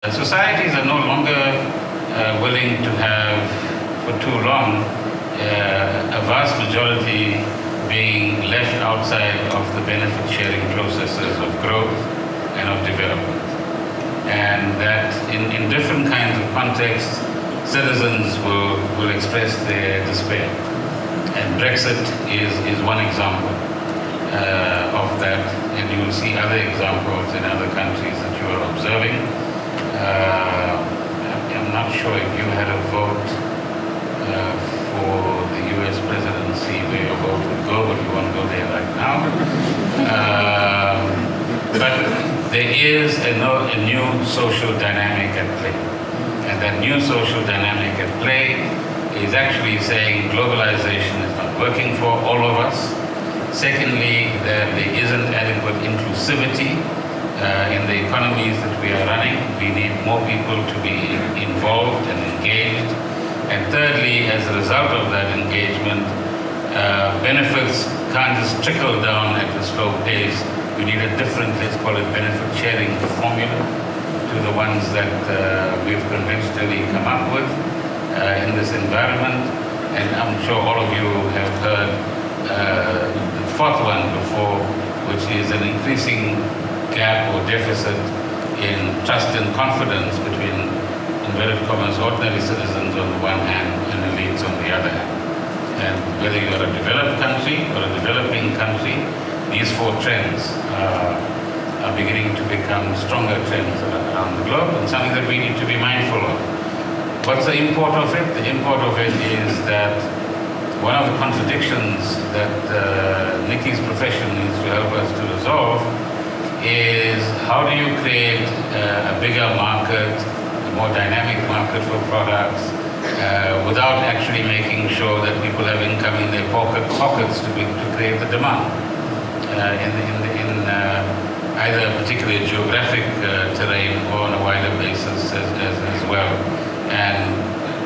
Societies are no longer willing to have, for too long, a vast majority being left outside of the benefit-sharing processes of growth and of development. And that in different kinds of contexts, citizens will express their despair. And Brexit is one example of that, and you will see other examples in other countries that you are observing. I'm not sure if you had a vote for the US presidency where your vote would go, but you won't go there right now. But there is a new social dynamic at play. And that new social dynamic at play is actually saying globalization is not working for all of us. Secondly, that there isn't adequate inclusivity in the economies that we are running. We need more people to be involved and engaged. And thirdly, as a result of that engagement, benefits can't just trickle down at a slow pace. We need a different, let's call it benefit sharing formula to the ones that we've conventionally come up with in this environment. And I'm sure all of you have heard the fourth one before, which is an increasing gap or deficit in trust and confidence between, inverted commas, ordinary citizens on the one hand and elites on the other hand. And whether you are a developed country or a developing country, these four trends are beginning to become stronger trends around the globe, and something that we need to be mindful of. What's the import of it? The import of it is that one of the contradictions that Nikki's profession needs to help us to resolve is how do you create a bigger market, a more dynamic market for products, without actually making sure that people have income in their pockets to create the demand in either a particular geographic terrain or on a wider basis as well. And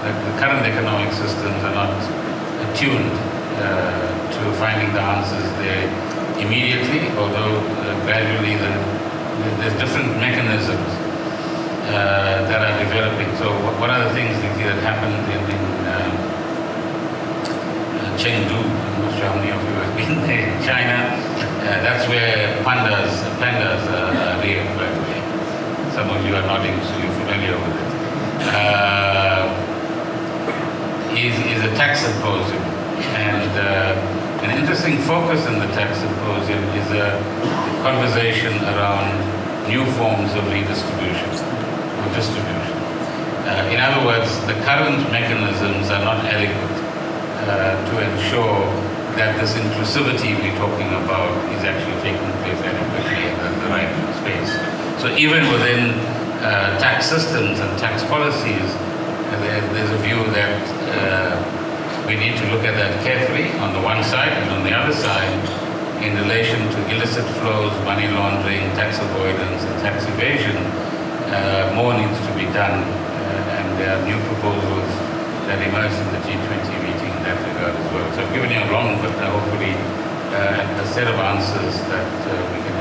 the current economic systems are not attuned to finding the answers there immediately, although gradually there's different mechanisms that are developing. So one of the things that happened in Chengdu, I'm not sure how many of you have been there, in China, that's where pandas are reared, by the way. Some of you are nodding, so you're familiar with it. Is a tax symposium, and an interesting focus in the tax symposium is a conversation around new forms of redistribution or distribution. In other words, the current mechanisms are not adequate to ensure that this inclusivity we're talking about is actually taking place adequately in the right space. So even within tax systems and tax policies, there's a view that we need to look at that carefully on the one side, and on the other side, in relation to illicit flows, money laundering, tax avoidance, and tax evasion, more needs to be done, and there are new proposals that emerged in the G20 meeting in that regard as well. So I've given you a long, but hopefully a set of answers that we can